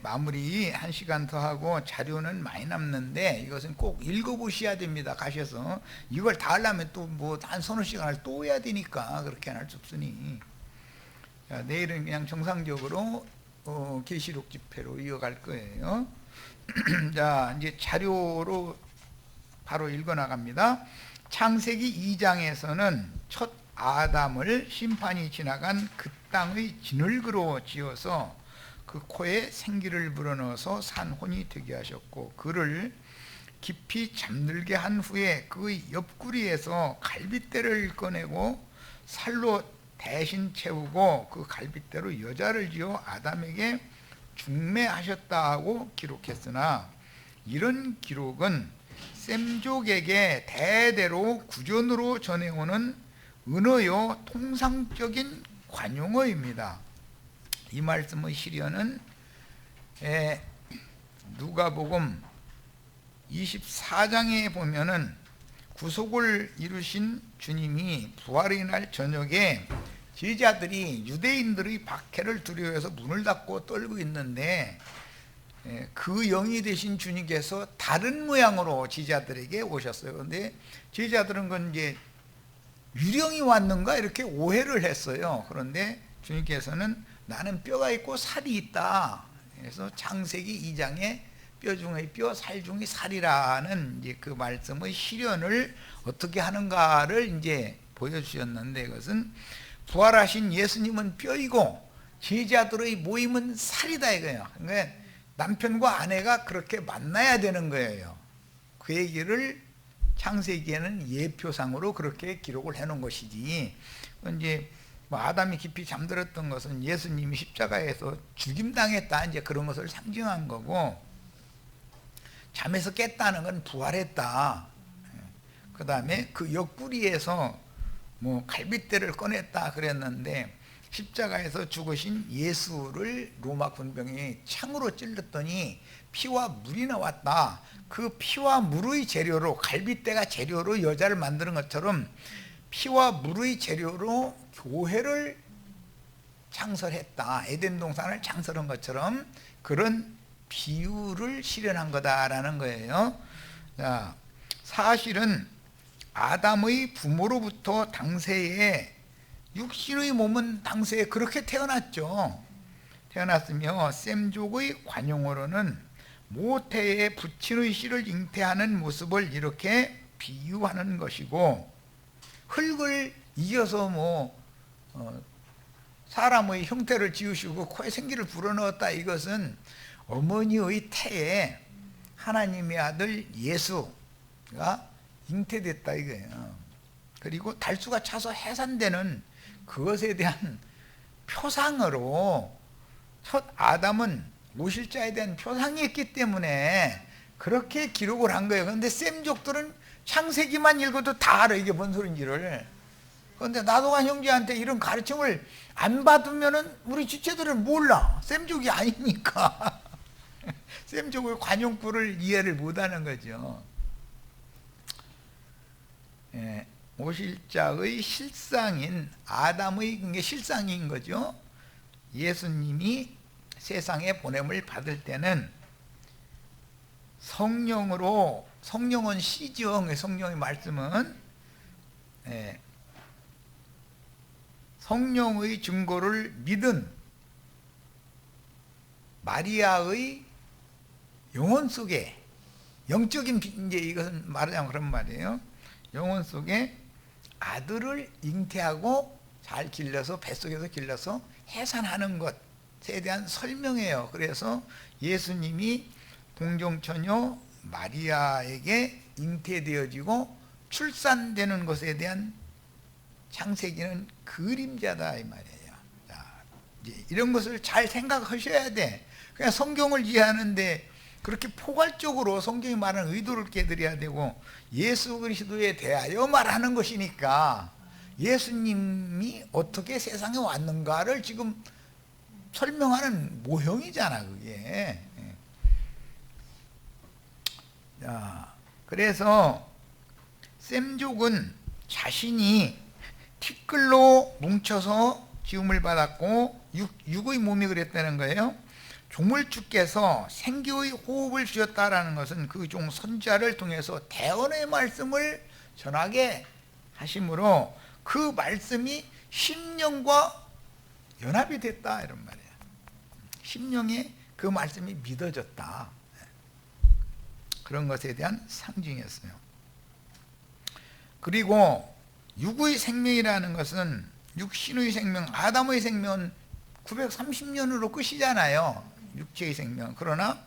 마무리 1시간 더 하고 자료는 많이 남는데 이것은 꼭 읽어보셔야 됩니다. 가셔서 이걸 다 하려면 또 뭐 한 서너 시간을 또 해야 되니까 그렇게 할 수 없으니, 자, 내일은 그냥 정상적으로 계시록 집회로 이어갈 거예요. 자, 이제 자료로 바로 읽어 나갑니다. 창세기 2장에서는 첫 아담을 심판이 지나간 그 땅의 진흙으로 지어서 그 코에 생기를 불어넣어서 산혼이 되게 하셨고, 그를 깊이 잠들게 한 후에 그 옆구리에서 갈빗대를 꺼내고 살로 대신 채우고 그 갈빗대로 여자를 지어 아담에게 중매하셨다고 기록했으나, 이런 기록은 셈족에게 대대로 구전으로 전해오는 은어요 통상적인 관용어입니다. 이 말씀의 실현은 누가복음 24장에 보면은 구속을 이루신 주님이 부활의 날 저녁에 제자들이 유대인들의 박해를 두려워해서 문을 닫고 떨고 있는데, 그 영이 되신 주님께서 다른 모양으로 제자들에게 오셨어요. 그런데 제자들은 그건 이제 유령이 왔는가 이렇게 오해를 했어요. 그런데 주님께서는 나는 뼈가 있고 살이 있다. 그래서 창세기 2장에 뼈 중의 뼈, 살 중의 살이라는 이제 그 말씀의 실현을 어떻게 하는가를 이제 보여주셨는데, 그것은 부활하신 예수님은 뼈이고 제자들의 모임은 살이다 이거예요. 그러니까 남편과 아내가 그렇게 만나야 되는 거예요. 그 얘기를 창세기에는 예표상으로 그렇게 기록을 해놓은 것이지, 이제 아담이 깊이 잠들었던 것은 예수님이 십자가에서 죽임당했다 이제 그런 것을 상징한 거고, 잠에서 깼다는 건 부활했다. 그 다음에 그 옆구리에서 뭐 갈빗대를 꺼냈다 그랬는데, 십자가에서 죽으신 예수를 로마 군병이 창으로 찔렀더니 피와 물이 나왔다. 그 피와 물의 재료로, 갈빗대가 재료로 여자를 만드는 것처럼 피와 물의 재료로 교회를 창설했다. 에덴 동산을 창설한 것처럼 그런 비유를 실현한 거다라는 거예요. 자, 사실은 아담의 부모로부터 당세에 육신의 몸은 당시에 그렇게 태어났죠. 태어났으며 셈족의 관용어로는 모태의 부친의 씨를 잉태하는 모습을 이렇게 비유하는 것이고, 흙을 이겨서 사람의 형태를 지으시고 코에 생기를 불어넣었다, 이것은 어머니의 태에 하나님의 아들 예수가 잉태됐다 이거예요. 그리고 달수가 차서 해산되는 그것에 대한 표상으로 첫 아담은 모실자에 대한 표상이었기 때문에 그렇게 기록을 한 거예요. 그런데 셈족들은 창세기만 읽어도 다 알아, 이게 뭔 소린지를. 그런데 나도간 형제한테 이런 가르침을 안 받으면은 우리 지체들은 몰라. 셈족이 아니니까. 셈족의 관용구를 이해를 못하는 거죠. 모실자의 실상인 아담의 그게 실상인 거죠. 예수님이 세상에 보냄을 받을 때는 성령으로, 성령은 시죠. 성령의 말씀은 성령의 증거를 믿은 마리아의 영혼 속에, 영적인 이제 이것은 말하자면 그런 말이에요. 영혼 속에 아들을 잉태하고 잘 길러서 뱃속에서 길러서 해산하는 것에 대한 설명이에요. 그래서 예수님이 동정처녀 마리아에게 잉태되어지고 출산되는 것에 대한 창세기는 그림자다 이 말이에요. 자, 이제 이런 것을 잘 생각하셔야 돼. 그냥 성경을 이해하는데 그렇게 포괄적으로 성경이 말하는 의도를 깨달아야 되고, 예수 그리스도에 대하여 말하는 것이니까 예수님이 어떻게 세상에 왔는가를 지금 설명하는 모형이잖아 그게. 자, 그래서 셈족은 자신이 티끌로 뭉쳐서 지음을 받았고 육의 몸이 그랬다는 거예요. 조물주께서 생기의 호흡을 주셨다라는 것은 그 종 선지자를 통해서 대언의 말씀을 전하게 하심으로 그 말씀이 심령과 연합이 됐다 이런 말이에요. 심령에 그 말씀이 믿어졌다. 그런 것에 대한 상징이었어요. 그리고 육의 생명이라는 것은 육신의 생명, 아담의 생명은 930년으로 끝이잖아요. 육체의 생명. 그러나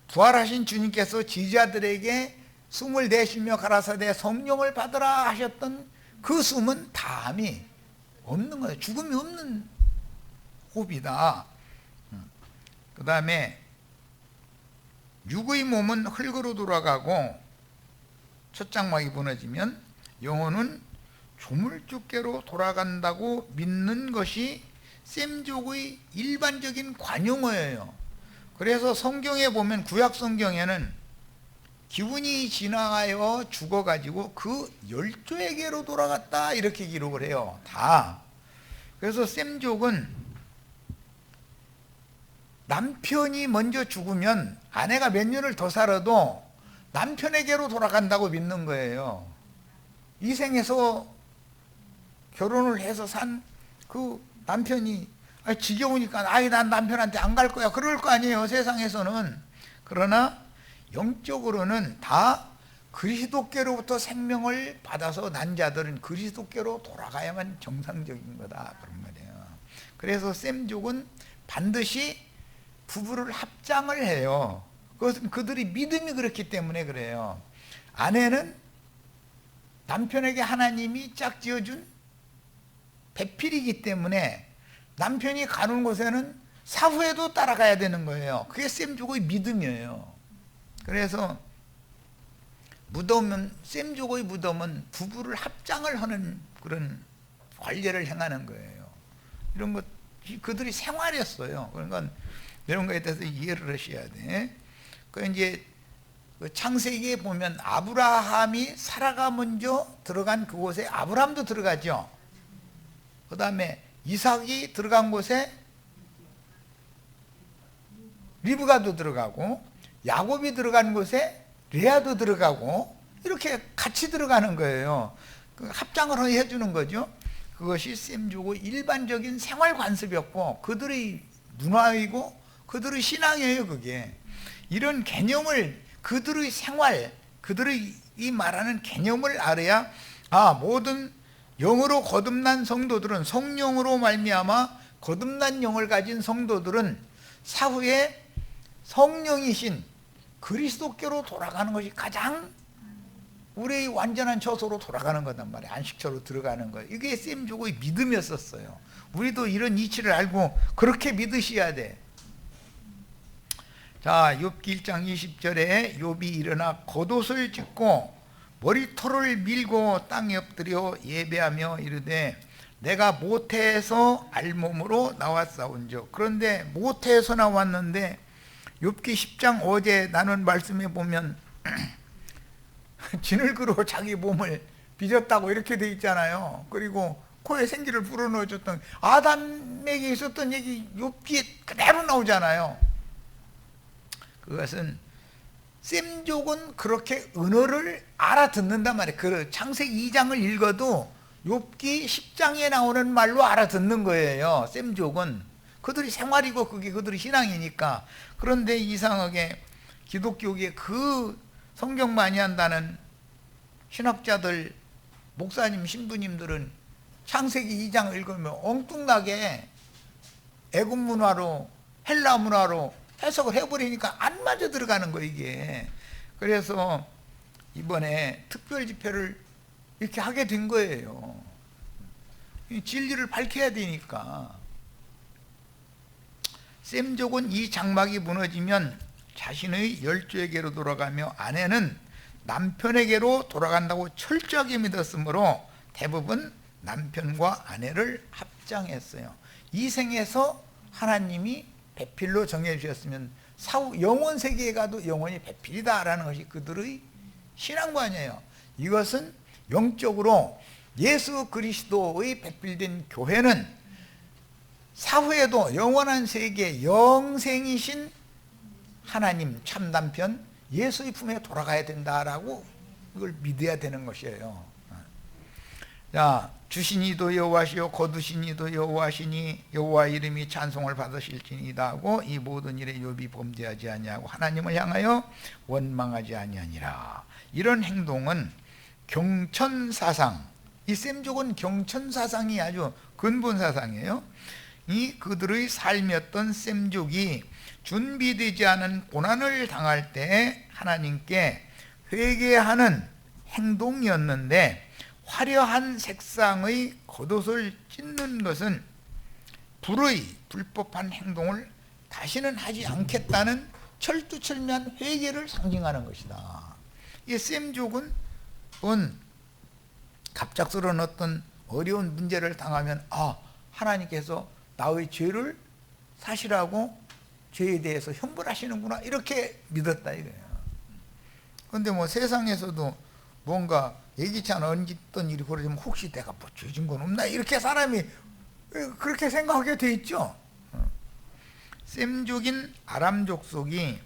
부활하신 주님께서 지지자들에게 숨을 내쉬며 가라사대 성령을 받으라 하셨던 그 숨은 다함이 없는 거예요. 죽음이 없는 호흡이다. 그 다음에 육의 몸은 흙으로 돌아가고 첫 장막이 무너지면 영혼은 조물주께로 돌아간다고 믿는 것이 셈족의 일반적인 관용어예요. 그래서 성경에 보면 구약 성경에는 기운이 지나가여 죽어가지고 그 열조에게로 돌아갔다 이렇게 기록을 해요. 다. 그래서 셈족은 남편이 먼저 죽으면 아내가 몇 년을 더 살아도 남편에게로 돌아간다고 믿는 거예요. 이 생에서 결혼을 해서 산 그 남편이 지겨우니까 난 남편한테 안 갈 거야 그럴 거 아니에요, 세상에서는. 그러나 영적으로는 다 그리스도께로부터 생명을 받아서 난 자들은 그리스도께로 돌아가야만 정상적인 거다 그런 말이에요. 그래서 셈족은 반드시 부부를 합장을 해요. 그것은 그들이 믿음이 그렇기 때문에 그래요. 아내는 남편에게 하나님이 짝지어준 배필이기 때문에 남편이 가는 곳에는 사후에도 따라가야 되는 거예요. 그게 셈족의 믿음이에요. 그래서 무덤은, 셈족의 무덤은 부부를 합장을 하는 그런 관례를 행하는 거예요. 이런 것 그들이 생활이었어요. 그러니까 이런 거에 대해서 이해를 하셔야 돼. 그 이제 창세기에 보면 아브라함이 사라가 먼저 들어간 그곳에 아브라함도 들어가죠. 그 다음에 이삭이 들어간 곳에 리브가도 들어가고, 야곱이 들어간 곳에 레아도 들어가고, 이렇게 같이 들어가는 거예요. 합장을 해주는 거죠. 그것이 셈족의 일반적인 생활 관습이었고 그들의 문화이고 그들의 신앙이에요. 그게 이런 개념을, 그들의 생활, 그들의 이 말하는 개념을 알아야 모든 영으로 거듭난 성도들은, 성령으로 말미암아 거듭난 영을 가진 성도들은 사후에 성령이신 그리스도께로 돌아가는 것이 가장 우리의 완전한 처소로 돌아가는 거단 말이에요. 안식처로 들어가는 거예요. 이게 셈족의 믿음이었었어요. 우리도 이런 이치를 알고 그렇게 믿으셔야 돼. 자, 욥기 1장 20절에 욥이 일어나 겉옷을 찢고 머리털을 밀고 땅에 엎드려 예배하며 이르되 내가 모태에서 알몸으로 나왔사온즉. 그런데 모태에서 나왔는데 욥기 10장 어제 나눈 말씀에 보면 진흙으로 자기 몸을 빚었다고 이렇게 돼 있잖아요. 그리고 코에 생기를 불어넣어줬던 아담에게 있었던 얘기 욥기에 그대로 나오잖아요. 그것은 셈족은 그렇게 언어를 알아듣는단 말이에요. 그 창세기 2장을 읽어도 욥기 10장에 나오는 말로 알아듣는 거예요. 셈족은 그들이 생활이고 그게 그들의 신앙이니까. 그런데 이상하게 기독교계 그 성경 많이 한다는 신학자들, 목사님, 신부님들은 창세기 2장 읽으면 엉뚱나게 애굽 문화로, 헬라 문화로 해석을 해버리니까 안 맞아 들어가는 거 이게. 그래서 이번에 특별 집회를 이렇게 하게 된 거예요. 진리를 밝혀야 되니까. 셈족은 이 장막이 무너지면 자신의 열조에게로 돌아가며 아내는 남편에게로 돌아간다고 철저하게 믿었으므로 대부분 남편과 아내를 합장했어요. 이 생에서 하나님이 배필로 정해주셨으면 사후 영원 세계에 가도 영원히 배필이다라는 것이 그들의 신앙관이에요. 이것은 영적으로 예수 그리스도의 배필된 교회는 사후에도 영원한 세계 영생이신 하나님 참남편 예수의 품에 돌아가야 된다라고 이걸 믿어야 되는 것이에요. 자, 주시니도 여호와시요 거두시니도 여호와시니 여호와 이름이 찬송을 받으실지니이다 하고 이 모든 일에 욥이 범죄하지 아니하고 하나님을 향하여 원망하지 아니하니라. 이런 행동은 경천사상, 이 셈족은 경천사상이 아주 근본사상이에요. 이 그들의 삶이었던 셈족이 준비되지 않은 고난을 당할 때 하나님께 회개하는 행동이었는데, 화려한 색상의 겉옷을 찢는 것은 불법한 행동을 다시는 하지 않겠다는 철두철미한 회개를 상징하는 것이다. 이 셈족은 갑작스러운 어떤 어려운 문제를 당하면 하나님께서 나의 죄를 사실하고 죄에 대해서 형벌하시는구나 이렇게 믿었다 이거예요. 그런데 뭐 세상에서도 뭔가 예기치 않은 어떤 일이 벌어지면 혹시 내가 뭐 죄진 건 없나 이렇게 사람이 그렇게 생각하게 돼 있죠. 셈족인 아람 족속이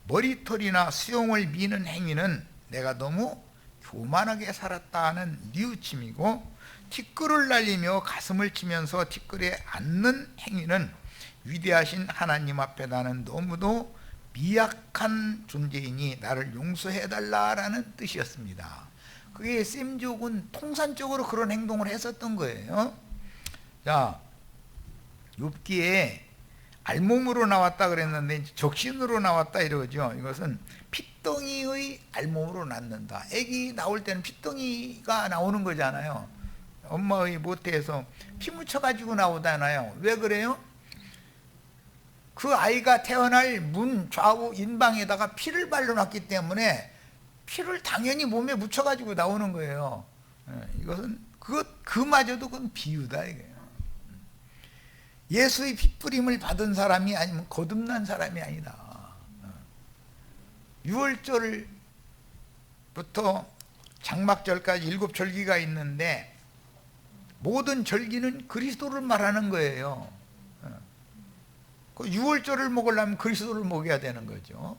머리털이나 수염을 미는 행위는 내가 너무 교만하게 살았다는 뉘우침이고, 티끌을 날리며 가슴을 치면서 티끌에 앉는 행위는 위대하신 하나님 앞에 나는 너무도 미약한 존재이니 나를 용서해달라라는 뜻이었습니다. 그게 셈족은 통산적으로 그런 행동을 했었던 거예요. 자, 욥기에 알몸으로 나왔다 그랬는데 적신으로 나왔다 이러죠. 이것은 핏덩이의 알몸으로 낳는다. 애기 나올 때는 핏덩이가 나오는 거잖아요. 엄마의 모태에서 피 묻혀가지고 나오잖아요. 왜 그래요? 그 아이가 태어날 문 좌우 인방에다가 피를 발라놨기 때문에 피를 당연히 몸에 묻혀가지고 나오는 거예요. 이것은 그마저도 그건 비유다 이거예요. 예수의 핏부림을 받은 사람이 아니면 거듭난 사람이 아니다. 6월절부터 장막절까지 7절기가 있는데 모든 절기는 그리스도를 말하는 거예요. 그 6월절을 먹으려면 그리스도를 먹여야 되는 거죠.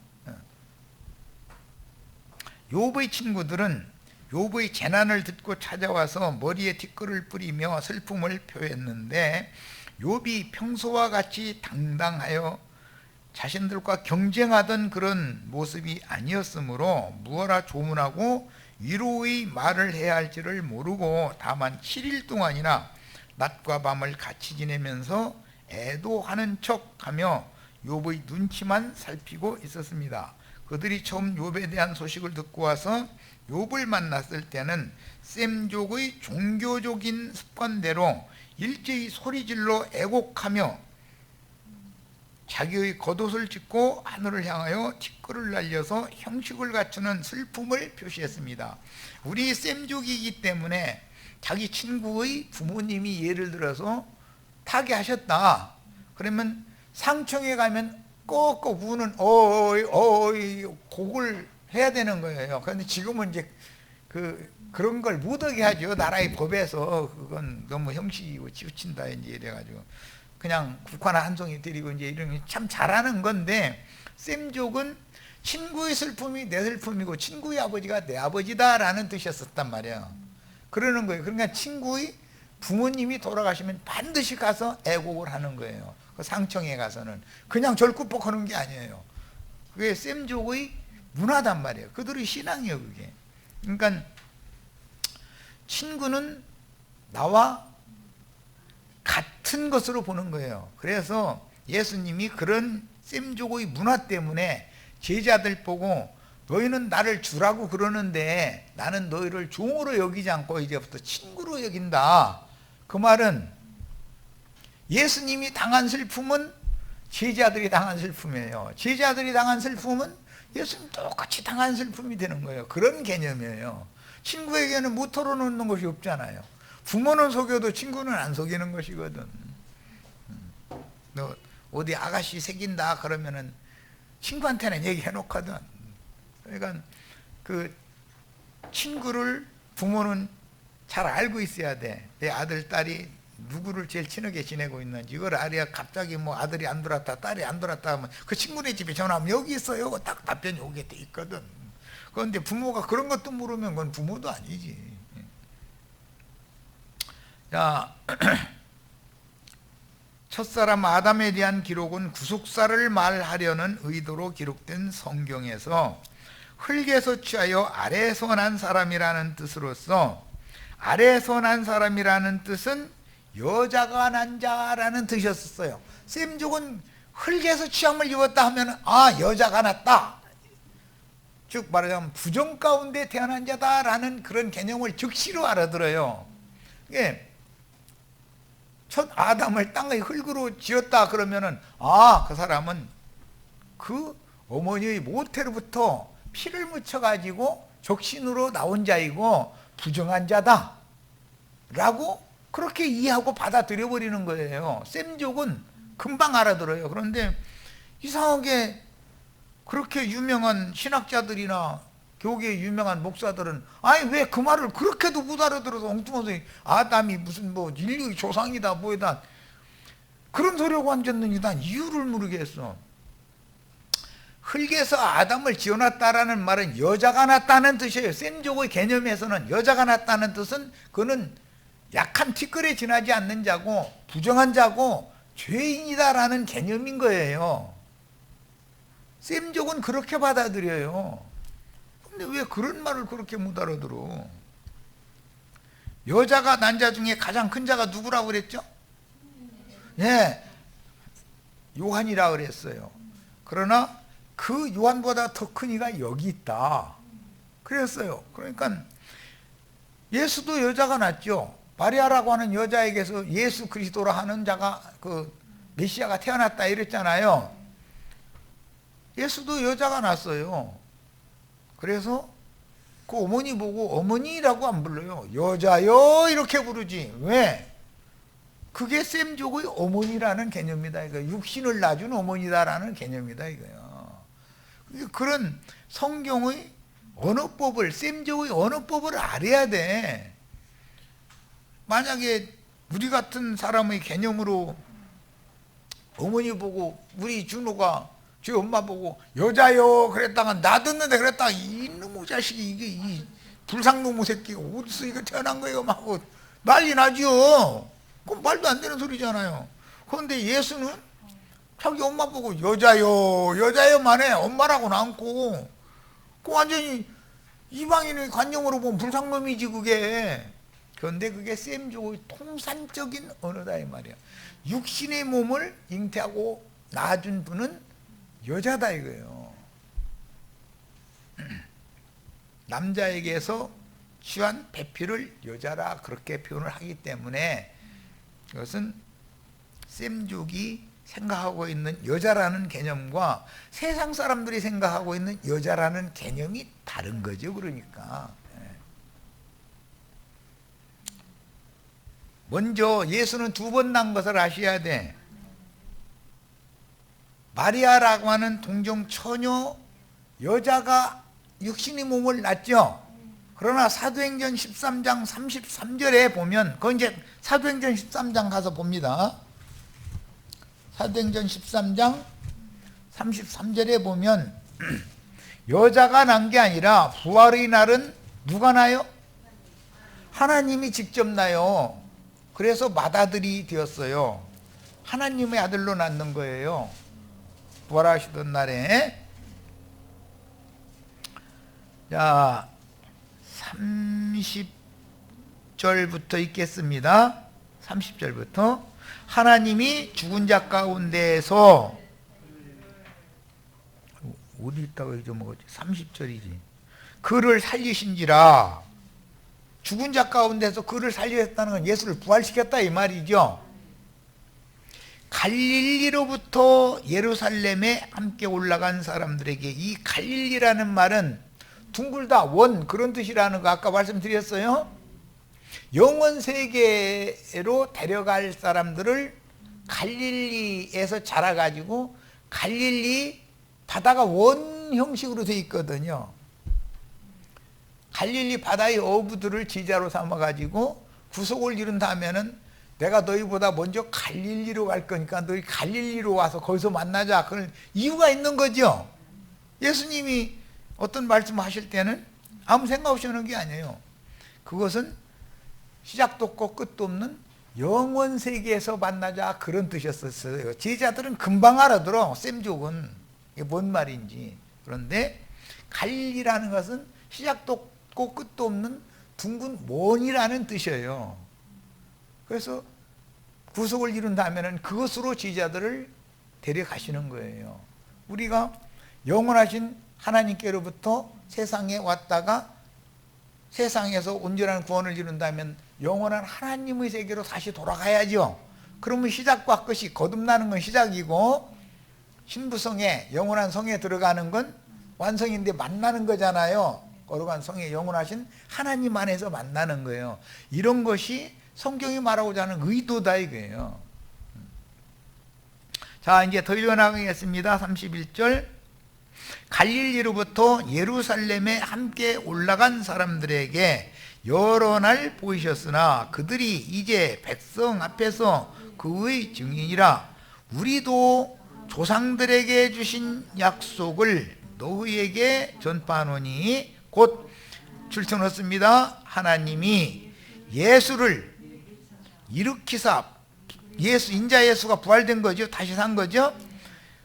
욥의 친구들은 욥의 재난을 듣고 찾아와서 머리에 티끌을 뿌리며 슬픔을 표했는데, 욥이 평소와 같이 당당하여 자신들과 경쟁하던 그런 모습이 아니었으므로 무어라 조문하고 위로의 말을 해야 할지를 모르고 다만 7일 동안이나 낮과 밤을 같이 지내면서 애도하는 척하며 욥의 눈치만 살피고 있었습니다. 그들이 처음 욥에 대한 소식을 듣고 와서 욥을 만났을 때는 셈족의 종교적인 습관대로 일제히 소리질러 애곡하며 자기의 겉옷을 찢고 하늘을 향하여 티끌을 날려서 형식을 갖추는 슬픔을 표시했습니다. 우리 셈족이기 때문에 자기 친구의 부모님이 예를 들어서 타계하셨다. 그러면 상청에 가면 꼭꼭 우는 어이 곡을 해야 되는 거예요. 그런데 지금은 이제 그런 걸 못하게 하죠. 나라의 법에서. 그건 너무 형식이고 치우친다 이제 이래가지고 그냥 국화나 한 송이 드리고 이제 이런 게 참 잘하는 건데, 셈족은 친구의 슬픔이 내 슬픔이고 친구의 아버지가 내 아버지다라는 뜻이었단 말이에요. 그러는 거예요. 그러니까 친구의 부모님이 돌아가시면 반드시 가서 애곡을 하는 거예요. 그 상청에 가서는 그냥 절구뻑하는 게 아니에요. 그게 셈족의 문화단 말이에요. 그들의 신앙이에요, 그게. 그러니까 친구는 나와 같은 것으로 보는 거예요. 그래서 예수님이 그런 셈족의 문화 때문에 제자들 보고 너희는 나를 주라고 그러는데 나는 너희를 종으로 여기지 않고 이제부터 친구로 여긴다. 그 말은 예수님이 당한 슬픔은 제자들이 당한 슬픔이에요. 제자들이 당한 슬픔은 예수님 똑같이 당한 슬픔이 되는 거예요. 그런 개념이에요. 친구에게는 못 털어놓는 것이 없잖아요. 부모는 속여도 친구는 안 속이는 것이거든. 너 어디 아가씨 새긴다 그러면은 친구한테는 얘기해 놓거든. 그러니까 그 친구를 부모는 잘 알고 있어야 돼. 내 아들, 딸이 누구를 제일 친하게 지내고 있는지 이걸 알아야 갑자기 뭐 아들이 안 들어왔다 딸이 안 들어왔다 하면 그 친구네 집에 전화하면 여기 있어요 딱 답변이 오게 돼 있거든. 그런데 부모가 그런 것도 물으면 그건 부모도 아니지. 자, 첫사람 아담에 대한 기록은 구속사를 말하려는 의도로 기록된 성경에서 흙에서 취하여 아래에서 난 사람이라는 뜻으로서, 아래에서 난 사람이라는 뜻은 여자가 난 자라는 뜻이었어요. 셈족은 흙에서 취함을 입었다 하면 여자가 났다, 즉 말하자면 부정 가운데 태어난 자다라는 그런 개념을 즉시로 알아들어요. 예. 첫 아담을 땅의 흙으로 지었다 그러면은 그 사람은 그 어머니의 모태로부터 피를 묻혀 가지고 적신으로 나온 자이고 부정한 자다 라고 그렇게 이해하고 받아들여 버리는 거예요. 셈족은 금방 알아들어요. 그런데 이상하게 그렇게 유명한 신학자들이나 교계의 유명한 목사들은 왜 그 말을 그렇게도 못 알아들어서 엉뚱해서 아담이 무슨 뭐 인류의 조상이다 뭐다 그런 소리하고 앉았는지 난 이유를 모르겠어. 흙에서 아담을 지어놨다라는 말은 여자가 났다는 뜻이에요. 셈족의 개념에서는 여자가 났다는 뜻은 그는 약한 티끌에 지나지 않는 자고 부정한 자고 죄인이다라는 개념인 거예요. 셈족은 그렇게 받아들여요. 근데 왜 그런 말을 그렇게 못 알아들어? 여자가 난 자 중에 가장 큰 자가 누구라고 그랬죠? 예, 요한이라 그랬어요. 그러나 그 요한보다 더 큰 이가 여기 있다 그랬어요. 그러니까 예수도 여자가 났죠. 마리아라고 하는 여자에게서 예수 그리스도라 하는 자가 그 메시아가 태어났다 이랬잖아요. 예수도 여자가 났어요. 그래서 그 어머니 보고 어머니라고 안 불러요. 여자요 이렇게 부르지. 왜? 그게 셈족의 어머니라는 개념이다 이거. 육신을 낳아준 어머니다라는 개념이다 이거요. 그런 성경의 언어법을, 셈족의 언어법을 알아야 돼. 만약에 우리 같은 사람의 개념으로 어머니 보고 우리 준호가 저 엄마 보고 여자요 그랬다가 나 듣는데 그랬다가 이놈의 자식이 이게 이 불상놈의 새끼가 어디서 이거 태어난 거예요 막 하고 난리 나죠. 그건 말도 안 되는 소리잖아요. 그런데 예수는 자기 엄마 보고 여자요만 해. 엄마라고는 않고 그 완전히 이방인의 관념으로 보면 불상놈이지 그게. 그런데 그게 셈족의 통산적인 언어다 이 말이야. 육신의 몸을 잉태하고 낳아준 분은 여자다 이거예요. 남자에게서 취한 배필을 여자라 그렇게 표현을 하기 때문에 그것은 셈족이 생각하고 있는 여자라는 개념과 세상 사람들이 생각하고 있는 여자라는 개념이 다른 거죠. 그러니까 먼저 예수는 두 번 난 것을 아셔야 돼. 마리아라고 하는 동정 처녀 여자가 육신의 몸을 낳죠. 그러나 사도행전 13장 33절에 보면 그건 이제 사도행전 13장 가서 봅니다. 사도행전 13장 33절에 보면 여자가 난 게 아니라 부활의 날은 누가 나요? 하나님이 직접 나요. 그래서 맏아들이 되었어요. 하나님의 아들로 낳는 거예요. 부활하시던 날에. 자, 30절부터 읽겠습니다. 30절부터 하나님이 죽은 자 가운데에서 어디 있다고 잊어먹었지? 30절이지. 그를 살리신지라. 죽은 자 가운데서 그를 살리셨다는 건 예수를 부활시켰다 이 말이죠. 갈릴리로부터 예루살렘에 함께 올라간 사람들에게, 이 갈릴리라는 말은 둥글다, 원, 그런 뜻이라는 거 아까 말씀드렸어요. 영원 세계로 데려갈 사람들을 갈릴리에서 자라가지고, 갈릴리 바다가 원 형식으로 돼 있거든요. 갈릴리 바다의 어부들을 지자로 삼아가지고 구속을 이룬 다음에는 내가 너희보다 먼저 갈릴리로 갈 거니까 너희 갈릴리로 와서 거기서 만나자. 그런 이유가 있는 거죠. 예수님이 어떤 말씀하실 때는 아무 생각 없이 하는 게 아니에요. 그것은 시작도 없고 끝도 없는 영원 세계에서 만나자, 그런 뜻이었어요. 제자들은 금방 알아들어, 셈족은 이게 뭔 말인지. 그런데 갈릴리라는 것은 시작도 없고 끝도 없는 둥근 먼이라는 뜻이에요. 그래서 구속을 이룬다면 그것으로 제자들을 데려가시는 거예요. 우리가 영원하신 하나님께로부터 세상에 왔다가 세상에서 온전한 구원을 이룬다면 영원한 하나님의 세계로 다시 돌아가야죠. 그러면 시작과 끝이, 거듭나는 건 시작이고 신부성에, 영원한 성에 들어가는 건 완성인데 만나는 거잖아요. 거룩한 성에 영원하신 하나님 안에서 만나는 거예요. 이런 것이 성경이 말하고자 하는 의도다 이거예요. 자, 이제 더 읽어나가겠습니다. 31절. 갈릴리로부터 예루살렘에 함께 올라간 사람들에게 여러 날 보이셨으나 그들이 이제 백성 앞에서 그의 증인이라. 우리도 조상들에게 주신 약속을 너희에게 전파하노니, 곧 출처 넣습니다. 하나님이 예수를 일으키사, 인자 예수가 부활된 거죠. 다시 산 거죠.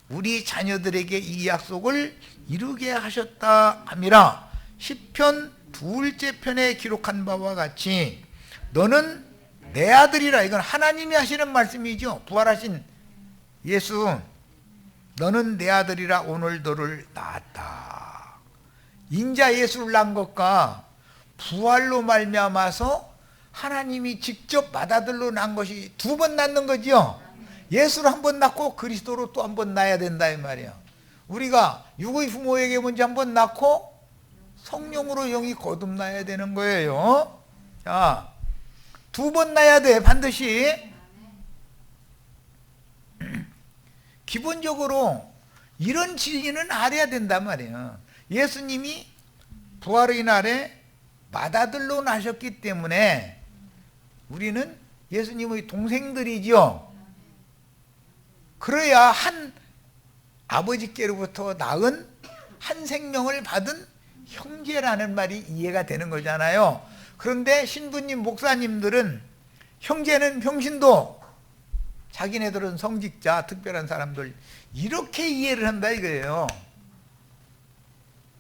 우리 자녀들에게 이 약속을 이루게 하셨다 함이라. 시편 2째 편에 기록한 바와 같이 너는 내 아들이라. 이건 하나님이 하시는 말씀이죠. 부활하신 예수, 너는 내 아들이라 오늘 너를 낳았다. 인자 예수를 낳은 것과 부활로 말미암아서 하나님이 직접 맏아들로 낳은 것이 두 번 낳는 거죠. 예수를 한 번 낳고 그리스도로 또 한 번 낳아야 된다 이 말이에요. 우리가 육의 부모에게 먼저 한 번 낳고 성령으로 영이 거듭나야 되는 거예요. 자, 두 번 낳아야 돼, 반드시. 기본적으로 이런 진리는 알아야 된단 말이에요. 예수님이 부활의 날에 맏아들로 나셨기 때문에 우리는 예수님의 동생들이죠. 그래야 한 아버지께로부터 낳은 한 생명을 받은 형제라는 말이 이해가 되는 거잖아요. 그런데 신부님, 목사님들은 형제는 평신도, 자기네들은 성직자, 특별한 사람들, 이렇게 이해를 한다 이거예요.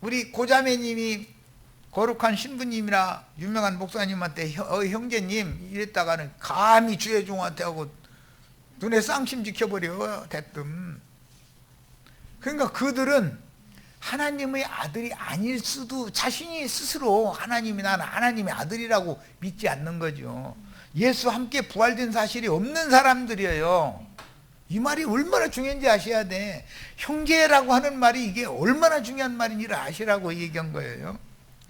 우리 고자매님이 거룩한 신부님이나 유명한 목사님한테 형제님 이랬다가는 감히 주의 종한테 하고 눈에 쌍심 지켜버려 대뜸. 그러니까 그들은 하나님의 아들이 아닐 수도, 자신이 스스로 하나님이, 나는 하나님의 아들이라고 믿지 않는 거죠. 예수 함께 부활된 사실이 없는 사람들이에요. 이 말이 얼마나 중요한지 아셔야 돼. 형제라고 하는 말이 이게 얼마나 중요한 말인지를 아시라고 얘기한 거예요.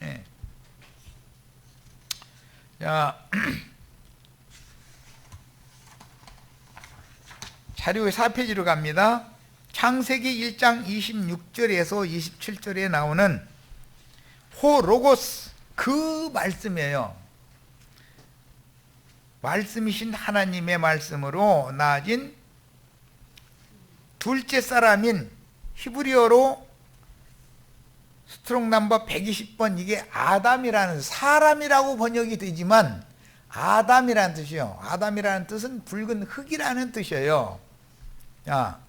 예. 자, 자료의 4페이지로 갑니다. 창세기 1장 26절에서 27절에 나오는 호로고스, 그 말씀이에요. 말씀이신 하나님의 말씀으로 나아진 둘째 사람인, 히브리어로 스트롱 넘버 120번, 이게 아담이라는, 사람이라고 번역이 되지만 아담이라는 뜻이요. 아담이라는 뜻은 붉은 흙이라는 뜻이에요. 자,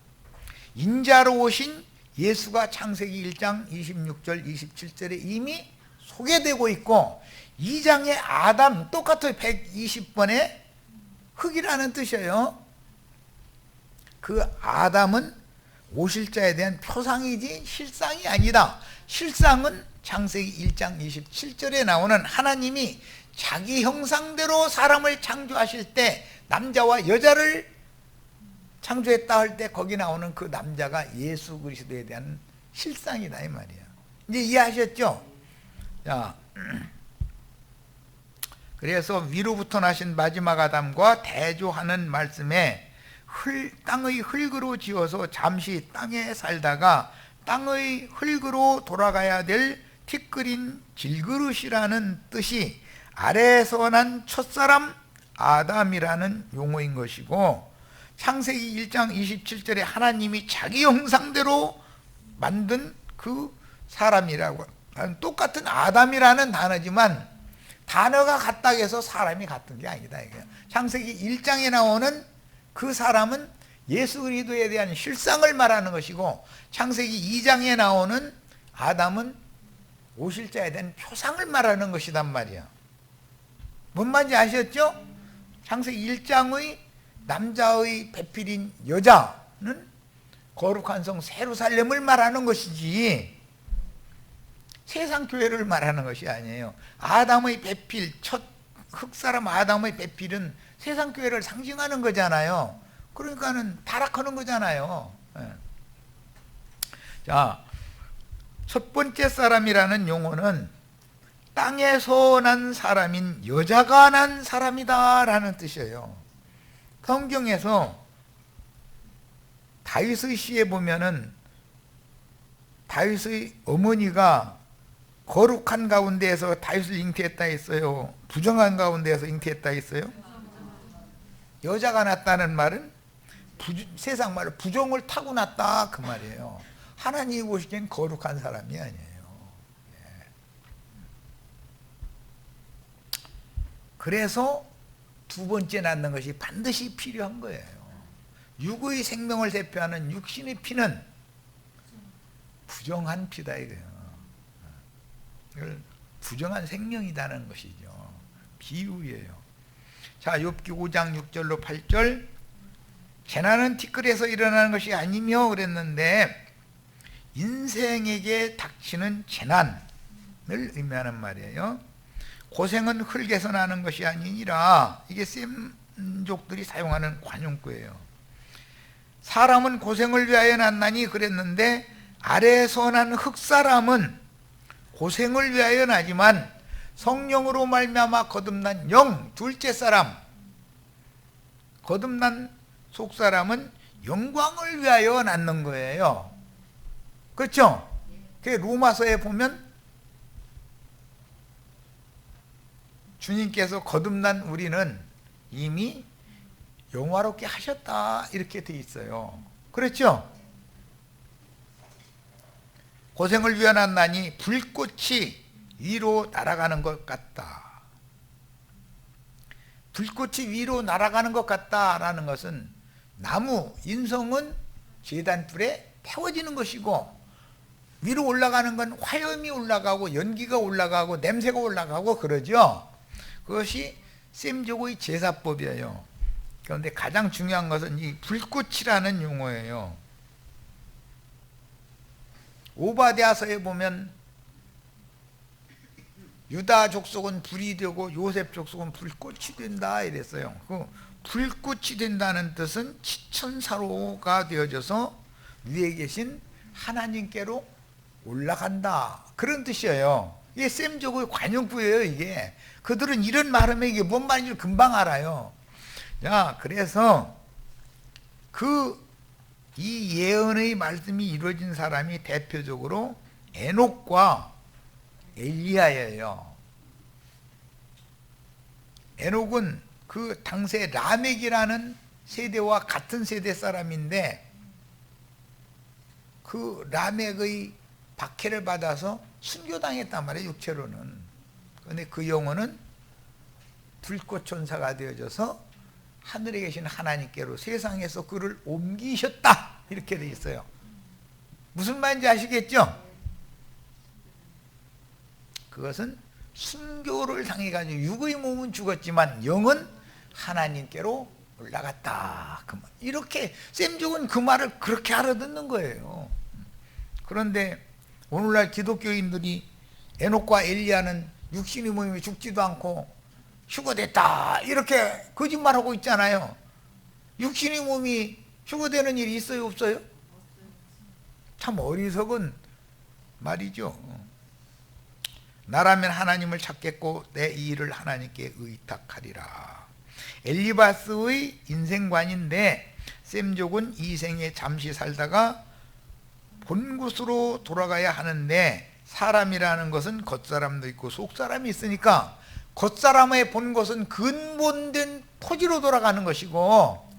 인자로 오신 예수가 창세기 1장 26절 27절에 이미 소개되고 있고, 2장의 아담 똑같아요. 120번에 흙이라는 뜻이에요. 그 아담은 오실 자에 대한 표상이지 실상이 아니다. 실상은 창세기 1장 27절에 나오는 하나님이 자기 형상대로 사람을 창조하실 때 남자와 여자를 창조했다 할 때 거기 나오는 그 남자가 예수 그리스도에 대한 실상이다 이 말이야. 이제 이해하셨죠? 자, 그래서 위로부터 나신 마지막 아담과 대조하는 말씀에 땅의 흙으로 지어서 잠시 땅에 살다가 땅의 흙으로 돌아가야 될 티끌인 질그릇이라는 뜻이 아래에서 난 첫사람 아담이라는 용어인 것이고, 창세기 1장 27절에 하나님이 자기 형상대로 만든 그 사람이라고, 똑같은 아담이라는 단어지만 단어가 같다고 해서 사람이 같은 게 아니다. 창세기 1장에 나오는 그 사람은 예수 그리스도에 대한 실상을 말하는 것이고, 창세기 2장에 나오는 아담은 오실 자에 대한 표상을 말하는 것이단 말이야. 뭔 말인지 아셨죠? 창세기 1장의 남자의 배필인 여자는 거룩한 성 예루살렘을 말하는 것이지 세상 교회를 말하는 것이 아니에요. 아담의 배필, 첫 흙사람 아담의 배필은 세상 교회를 상징하는 거잖아요. 그러니까는 타락하는 거잖아요. 자, 첫 번째 사람이라는 용어는 땅에서 난 사람인 여자가 난 사람이다 라는 뜻이에요. 성경에서 다윗의 시에 보면은 다윗의 어머니가 거룩한 가운데에서 다윗을 잉태했다 했어요? 부정한 가운데에서 잉태했다 했어요? 여자가 낳았다는 말은 세상 말로 부정을 타고났다 그 말이에요. 하나님이 보시기엔 거룩한 사람이 아니에요. 그래서 두 번째 낳는 것이 반드시 필요한 거예요. 육의 생명을 대표하는 육신의 피는 부정한 피다 이거예요. 부정한 생명이라는 것이죠. 비유예요. 자, 욥기 5장 6절로 8절, 재난은 티끌에서 일어나는 것이 아니며 그랬는데 인생에게 닥치는 재난을 의미하는 말이에요. 고생은 흙에서 나는 것이 아니니라. 이게 셈족들이 사용하는 관용구예요. 사람은 고생을 위하여 났나니 그랬는데 아래에서 난 흙사람은 고생을 위하여 나지만 성령으로 말미암아 거듭난 영, 둘째 사람, 거듭난 속사람은 영광을 위하여 낳는 거예요. 그렇죠? 그 로마서에 보면 주님께서 거듭난 우리는 이미 영화롭게 하셨다 이렇게 돼 있어요. 그렇죠? 고생을 위하여 났나니 불꽃이 위로 날아가는 것 같다. 불꽃이 위로 날아가는 것 같다라는 것은 나무, 인성은 제단불에 태워지는 것이고 위로 올라가는 건 화염이 올라가고 연기가 올라가고 냄새가 올라가고 그러죠. 그것이 셈족의 제사법이에요. 그런데 가장 중요한 것은 이 불꽃이라는 용어예요. 오바댜서에 보면 유다 족속은 불이 되고 요셉 족속은 불꽃이 된다 이랬어요. 그 불꽃이 된다는 뜻은 지천사로가 되어져서 위에 계신 하나님께로 올라간다 그런 뜻이에요. 이게 셈족의 관용구예요. 이게 그들은 이런 말하면 이게 뭔 말인지 금방 알아요. 자, 그래서 이 예언의 말씀이 이루어진 사람이 대표적으로 에녹과 엘리야예요. 에녹은 그 당시에 라멕이라는 세대와 같은 세대 사람인데 그 라멕의 박해를 받아서 순교당했단 말이에요. 육체로는. 그런데 그 영혼은 불꽃 천사가 되어져서 하늘에 계신 하나님께로 세상에서 그를 옮기셨다 이렇게 돼 있어요. 무슨 말인지 아시겠죠? 그것은 순교를 당해가지고 육의 몸은 죽었지만 영은 하나님께로 올라갔다. 이렇게 셈족은 그 말을 그렇게 알아듣는 거예요. 그런데 오늘날 기독교인들이 에녹과 엘리야는 육신의 몸이 죽지도 않고 휴거됐다 이렇게 거짓말하고 있잖아요. 육신의 몸이 휴거되는 일이 있어요 없어요? 참 어리석은 말이죠. 나라면 하나님을 찾겠고 내 이 일을 하나님께 의탁하리라. 엘리바스의 인생관인데 셈족은 이 생에 잠시 살다가 본 곳으로 돌아가야 하는데 사람이라는 것은 겉사람도 있고 속사람이 있으니까 겉사람의 본 것은 근본된 토지로 돌아가는 것이고,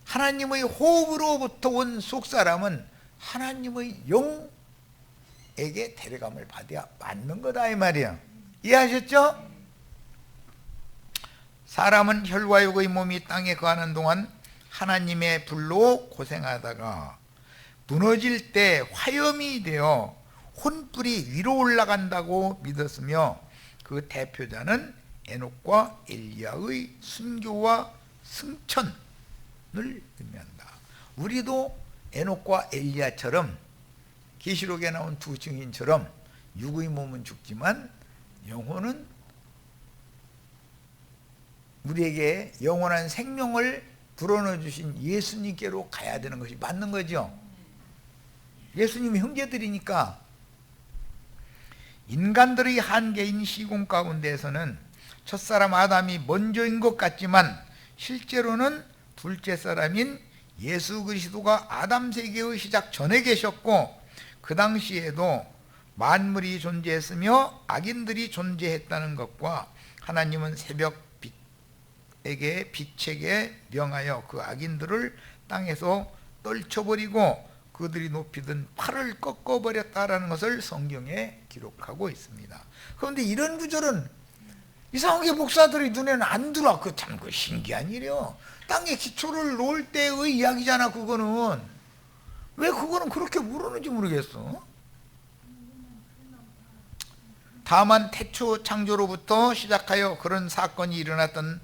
하나님의 호흡으로부터 온 속사람은 하나님의 영에게 데려감을 받아야 맞는 거다 이 말이야. 이해하셨죠? 사람은 혈과 육의 몸이 땅에 거하는 동안 하나님의 불로 고생하다가 무너질 때 화염이 되어 혼불이 위로 올라간다고 믿었으며, 그 대표자는 에녹과 엘리야의 순교와 승천을 의미한다. 우리도 에녹과 엘리야처럼 계시록에 나온 두 증인처럼 육의 몸은 죽지만 영혼은 우리에게 영원한 생명을 불어넣어 주신 예수님께로 가야 되는 것이 맞는 거죠. 예수님이 형제들이니까. 인간들의 한계인 시공 가운데에서는 첫사람 아담이 먼저인 것 같지만 실제로는 둘째 사람인 예수 그리스도가 아담 세계의 시작 전에 계셨고, 그 당시에도 만물이 존재했으며 악인들이 존재했다는 것과, 하나님은 새벽 빛에게 명하여 그 악인들을 땅에서 떨쳐버리고 그들이 높이던 팔을 꺾어버렸다라는 것을 성경에 기록하고 있습니다. 그런데 이런 구절은 이상하게 목사들의 눈에는 안 들어와. 그 참 그 신기한 일이요. 땅에 기초를 놓을 때의 이야기잖아. 그거는 왜 그거는 그렇게 모르는지 모르겠어. 다만 태초 창조로부터 시작하여 그런 사건이 일어났던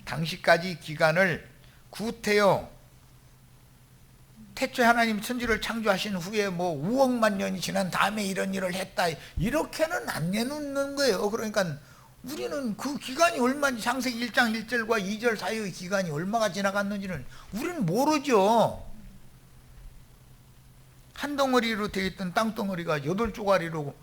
당시까지 기간을 구태여 태초에 하나님 천지를 창조하신 후에 뭐 5억만 년이 지난 다음에 이런 일을 했다, 이렇게는 안 내놓는 거예요. 그러니까 우리는 그 기간이 얼마인지, 창세기 1장 1절과 2절 사이의 기간이 얼마가 지나갔는지는 우리는 모르죠. 한 덩어리로 되어 있던 땅덩어리가 8조가리로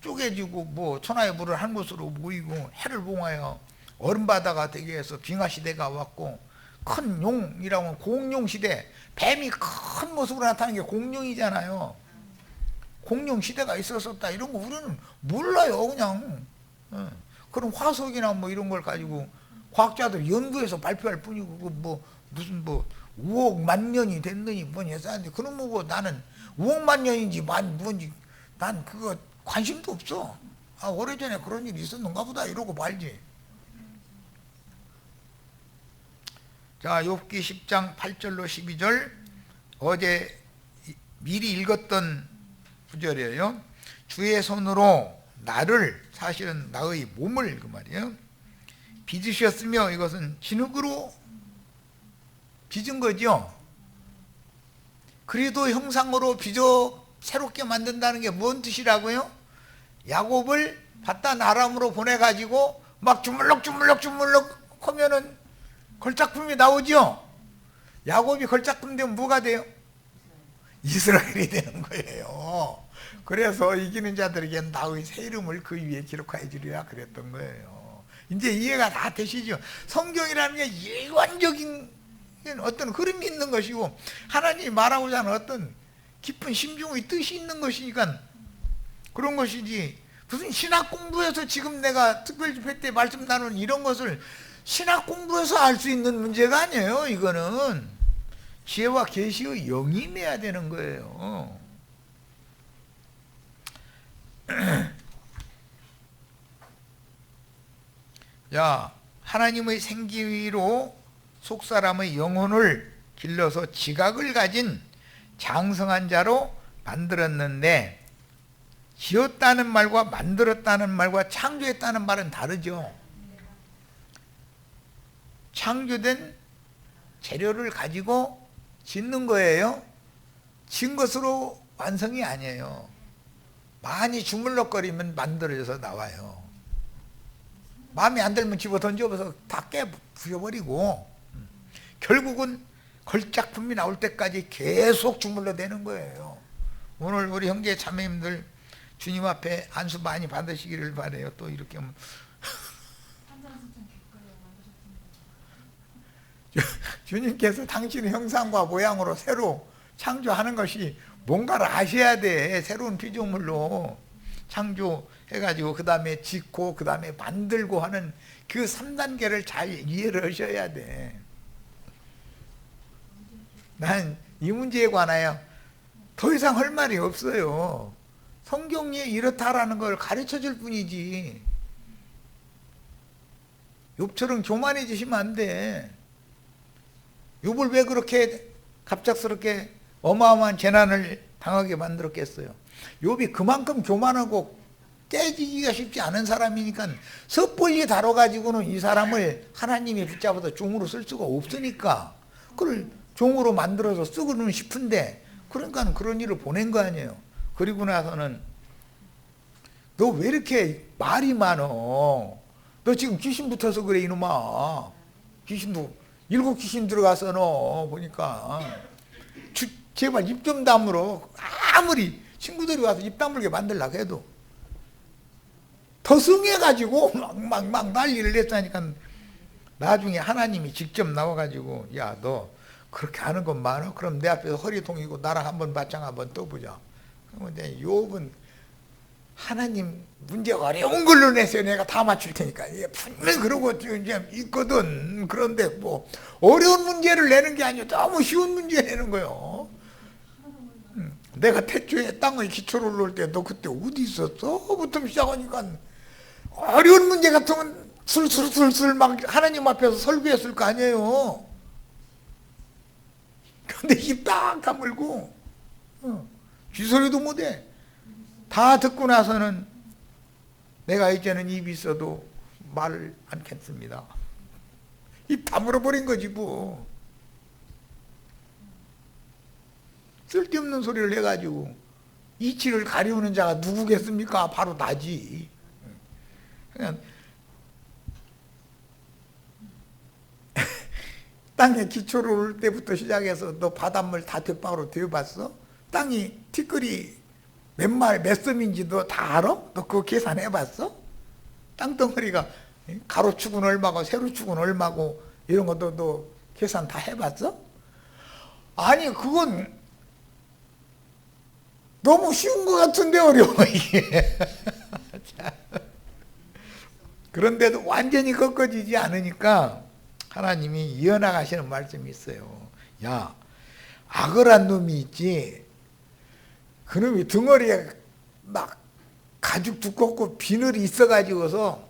쪼개지고 뭐 천하의 물을 한 곳으로 모이고 해를 봉하여 얼음바다가 되게 해서 빙하시대가 왔고, 큰 용이라고 하면 공룡시대, 뱀이 큰 모습으로 나타나는 게 공룡이잖아요. 공룡시대가 있었었다, 이런 거 우리는 몰라요. 그냥 그런 화석이나 뭐 이런 걸 가지고 과학자들이 연구해서 발표할 뿐이고, 그 뭐 무슨 뭐 5억만 년이 됐느니 뭐니 해서 하는데, 그런 거고 나는 5억만 년인지 뭔지 난 그거 관심도 없어. 아, 오래전에 그런 일이 있었는가 보다 이러고 말지. 자, 욥기 10장 8절로 12절, 어제 미리 읽었던 구절이에요. 주의 손으로 나를, 사실은 나의 몸을 그 말이에요, 빚으셨으며, 이것은 진흙으로 빚은 거죠. 그리도 형상으로 빚어 새롭게 만든다는 게 뭔 뜻이라고요? 야곱을 바단 아람으로 보내가지고 막 주물럭 하면은 걸작품이 나오죠. 야곱이 걸작품 되면 뭐가 돼요? 이스라엘이 되는 거예요. 그래서 이기는 자들에게 나의 새 이름을 그 위에 기록하여 주리라 그랬던 거예요. 이제 이해가 다 되시죠? 성경이라는 게 일관적인 어떤 흐름이 있는 것이고, 하나님이 말하고자 하는 어떤 깊은 심중의 뜻이 있는 것이니까 그런 것이지, 무슨 신학 공부에서 지금 내가 특별집회 때 말씀 나누는 이런 것을 신학 공부에서 알 수 있는 문제가 아니에요. 이거는 지혜와 계시의 영이 임해야 되는 거예요. 자, 하나님의 생기로 속사람의 영혼을 길러서 지각을 가진 장성한 자로 만들었는데, 지었다는 말과 만들었다는 말과 창조했다는 말은 다르죠. 창조된 재료를 가지고 짓는 거예요. 진 것으로 완성이 아니에요. 많이 주물럭거리면 만들어져서 나와요. 마음에 안 들면 집어 던져서 다 부셔버리고, 결국은 걸작품이 나올 때까지 계속 주물러대는 거예요. 오늘 우리 형제 자매님들 주님 앞에 안수 많이 받으시기를 바라요. 또 이렇게 하면 주님께서 당신의 형상과 모양으로 새로 창조하는 것이 뭔가를 아셔야 돼. 새로운 피조물로 창조해가지고 그 다음에 짓고 그 다음에 만들고 하는 그 3단계를 잘 이해를 하셔야 돼. 난 이 문제에 관하여 더 이상 할 말이 없어요. 성경에 이렇다라는 걸 가르쳐 줄 뿐이지. 욥처럼 교만해지시면 안 돼. 욥을 왜 그렇게 갑작스럽게 어마어마한 재난을 당하게 만들었겠어요? 욥이 그만큼 교만하고 깨지기가 쉽지 않은 사람이니까 섣불리 다뤄가지고는 이 사람을 하나님이 붙잡아서 종으로 쓸 수가 없으니까 그걸 종으로 만들어서 쓰고는 싶은데, 그러니까 그런 일을 보낸 거 아니에요. 그리고 나서는 너 왜 이렇게 말이 많어? 너 지금 귀신 붙어서 그래 이놈아. 귀신도 7 귀신 들어가서 너 보니까 제발 입 좀 다물어. 아무리 친구들이 와서 입 다물게 만들려고 해도 더 승해가지고 막 난리를 냈다니까. 나중에 하나님이 직접 나와가지고 야 너 그렇게 하는 건 많아? 그럼 내 앞에서 허리 동이고 나랑 한번 맞짱 한번 떠보자. 그러면 이제 욥은 하나님 문제 어려운 걸로 내세요. 내가 다 맞출 테니까. 예, 분명히 그러고 이제 있거든. 그런데 뭐 어려운 문제를 내는 게 아니고 너무 쉬운 문제 내는 거요. 내가 태초에 땅의 기초를 놓을 때 너 그때 어디 있었어? 부터 시작하니까 어려운 문제 같으면 술술술술 막 하나님 앞에서 설교했을 거 아니에요. 근데 입 딱 다물고 쥐소리도 못해. 다 듣고 나서는 내가 이제는 입이 있어도 말을 않겠습니다. 입 다물어 버린 거지 뭐. 쓸데없는 소리를 해가지고 이치를 가려우는 자가 누구겠습니까? 바로 나지. 그냥 땅에 기초를 올 때부터 시작해서 너 바닷물 다 뒷방으로 데워봤어? 땅이 티끌이 몇 섬인지 너 다 알아? 너 그거 계산해봤어? 땅덩어리가 가로축은 얼마고 세로축은 얼마고 이런 것도 너 계산 다 해봤어? 아니 그건 너무 쉬운 것 같은데 어려워 이게. 그런데도 완전히 꺾어지지 않으니까 하나님이 이어나가시는 말씀이 있어요. 야, 악어란 놈이 있지. 그놈이 덩어리에 막 가죽 두껍고 비늘이 있어가지고서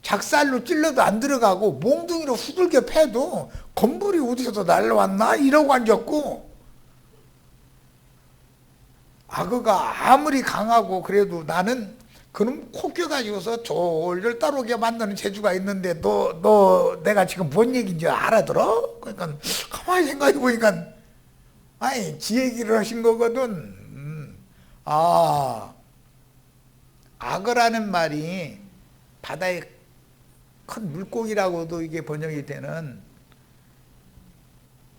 작살로 찔러도 안 들어가고 몽둥이로 후들겨 패도 건물이 어디서 날라왔나 이러고 앉았고, 악어가 아무리 강하고 그래도 나는 그놈 코 껴가지고서 졸졸 따라오게 만드는 재주가 있는데 너 내가 지금 뭔 얘기인지 알아들어? 그러니까 가만히 생각해 보니까 아니 지 얘기를 하신 거거든. 악어라는 말이 바다의 큰 물고기라고도 이게 번역이 되는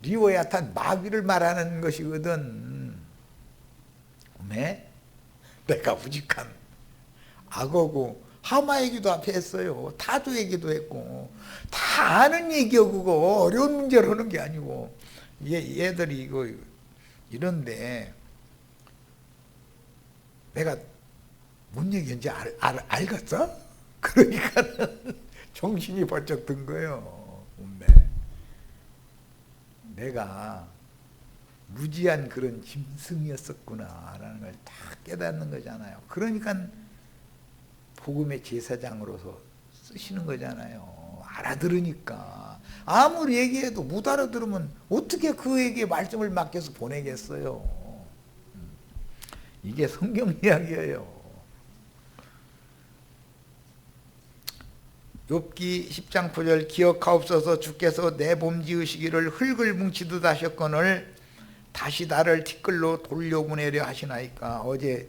리오야탄 마귀를 말하는 것이거든. 왜? 내가 우직한 악어고 하마 얘기도 앞에 했어요. 타조 얘기도 했고 다 아는 얘기요. 그거 어려운 문제를 하는 게 아니고 얘들이 이거 이런데 내가 뭔 얘기인지 알겠어? 그러니까 정신이 번쩍 든 거예요. 내가 무지한 그런 짐승이었었구나라는 걸 다 깨닫는 거잖아요. 그러니까 복음의 제사장으로서 쓰시는 거잖아요. 알아들으니까. 아무리 얘기해도 못 알아들으면 어떻게 그에게 말씀을 맡겨서 보내겠어요. 이게 성경 이야기예요. 욥기 10장 9절 기억하옵소서 주께서 내 몸 지으시기를 흙을 뭉치듯 하셨거늘 다시 나를 티끌로 돌려보내려 하시나이까. 어제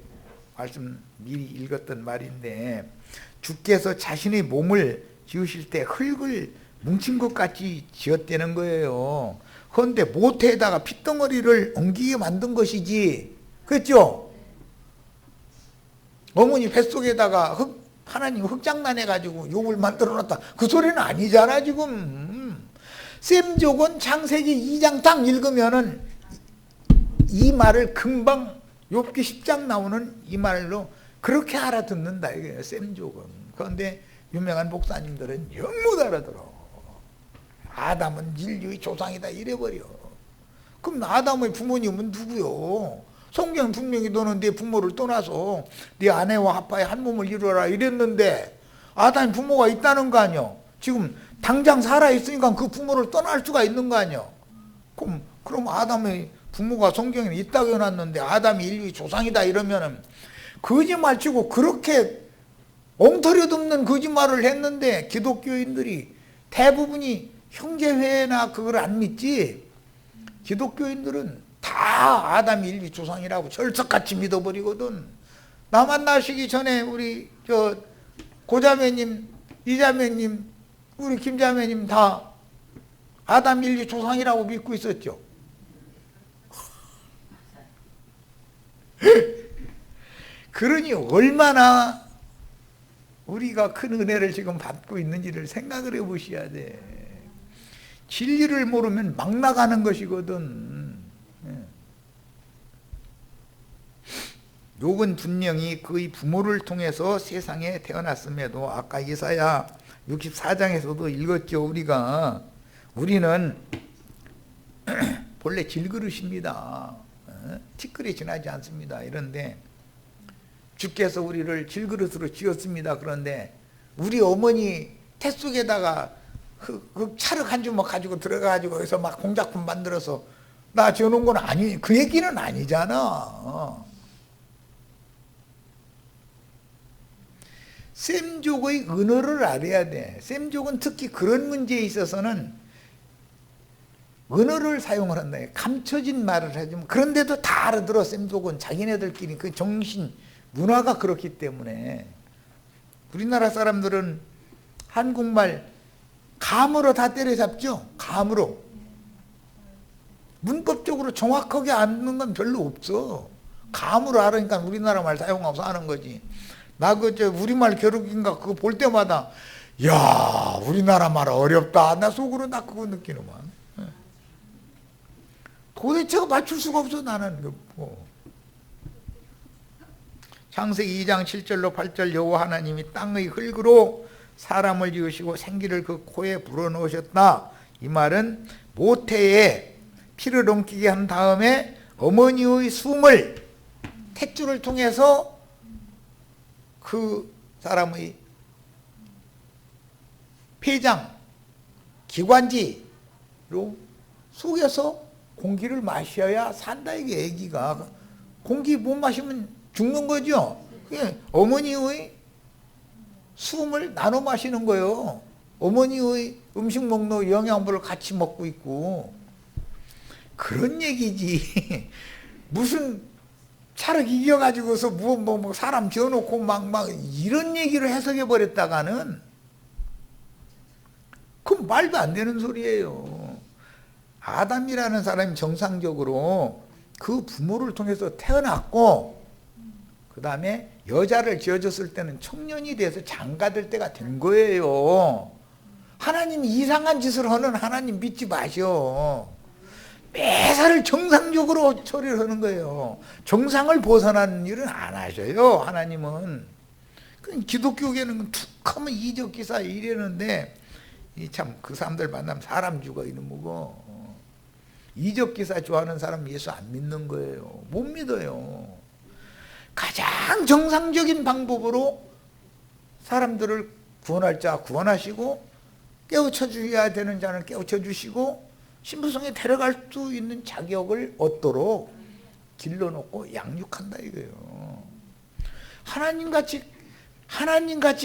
말씀 미리 읽었던 말인데 주께서 자신의 몸을 지으실 때 흙을 뭉친 것 같이 지었다는 거예요. 그런데 모태에다가 핏덩어리를 엉기게 만든 것이지. 그랬죠? 어머니 뱃속에다가 하나님 흙장난해가지고 욥을 만들어놨다. 그 소리는 아니잖아 지금. 셈족은 창세기 2장 딱 읽으면은 이 말을 금방 욥기 10장 나오는 이 말로 그렇게 알아듣는다 이거예요. 셈족은. 그런데 유명한 목사님들은 영 못 알아들어. 아담은 인류의 조상이다 이래버려. 그럼 아담의 부모님은 누구요? 성경 분명히 너는 네 부모를 떠나서 네 아내와 합하여 한 몸을 이루어라 이랬는데 아담 부모가 있다는 거 아니요? 지금 당장 살아있으니까 그 부모를 떠날 수가 있는 거 아니요? 그럼 아담의 부모가 성경에 있다고 해놨는데 아담이 인류의 조상이다 이러면은 거짓말 치고 그렇게 엉터리 없는 거짓말을 했는데 기독교인들이 대부분이 형제회나 그걸 안 믿지. 기독교인들은 다 아담이 인류 조상이라고 철석같이 믿어버리거든. 나 만나시기 전에 우리 저 고자매님, 이자매님, 우리 김자매님 다 아담 인류 조상이라고 믿고 있었죠. 그러니 얼마나 우리가 큰 은혜를 지금 받고 있는지를 생각을 해보셔야 돼. 진리를 모르면 막 나가는 것이거든. 욥은 분명히 그의 부모를 통해서 세상에 태어났음에도 아까 이사야 64장에서도 읽었죠. 우리는 본래 질그릇입니다. 티끌이 지나지 않습니다. 이런데 주께서 우리를 질그릇으로 지었습니다. 그런데 우리 어머니 태 속에다가 그 찰흙 한 주먹 가지고 들어가가지고 여기서 막 공작품 만들어서 나 지어놓은 건 아니, 그 얘기는 아니잖아. 셈족의 은어를 알아야 돼. 셈족은 특히 그런 문제에 있어서는 언어를 사용을 한다. 감춰진 말을 하지만 그런데도 다 알아들어. 셈족은 자기네들끼리 그 정신 문화가 그렇기 때문에. 우리나라 사람들은 한국말 감으로 다 때려잡죠. 감으로. 문법적으로 정확하게 아는 건 별로 없어. 감으로 알으니까 우리나라 말 사용하고 사는 거지. 나 우리말 겨루기인가 그거 볼 때마다 야 우리나라 말 어렵다. 나 속으로 나 그거 느끼는만. 도대체가 맞출 수가 없어 나는. 창세기 2장 7절로 8절 여호와 하나님이 땅의 흙으로 사람을 지으시고 생기를 그 코에 불어넣으셨다. 이 말은 모태에 피를 옮기게 한 다음에 어머니의 숨을 탯줄을 통해서 그 사람의 폐장, 기관지로 속여서 공기를 마셔야 산다. 이게 애기가 공기 못 마시면 죽는 거죠. 그게 어머니의 숨을 나눠 마시는 거예요. 어머니의 음식 먹는 영양분을 같이 먹고 있고 그런 얘기지. 무슨 차를 이겨가지고서 뭐 사람 지어놓고 막 이런 얘기를 해석해 버렸다가는 그건 말도 안 되는 소리예요. 아담이라는 사람이 정상적으로 그 부모를 통해서 태어났고 그 다음에 여자를 지어줬을 때는 청년이 돼서 장가들 때가 된 거예요. 하나님이 이상한 짓을 하는 하나님 믿지 마셔. 매사를 정상적으로 처리를 하는 거예요. 정상을 벗어나는 일은 안 하셔요. 하나님은. 기독교계는 툭하면 이적기사 이러는데 참 그 사람들 만나면 사람 죽어 이놈 뭐고. 이적기사 좋아하는 사람 예수 안 믿는 거예요. 못 믿어요. 가장 정상적인 방법으로 사람들을 구원할 자 구원하시고 깨우쳐 주셔야 되는 자는 깨우쳐 주시고 신부성에 데려갈 수 있는 자격을 얻도록 길러놓고 양육한다 이거예요. 하나님같이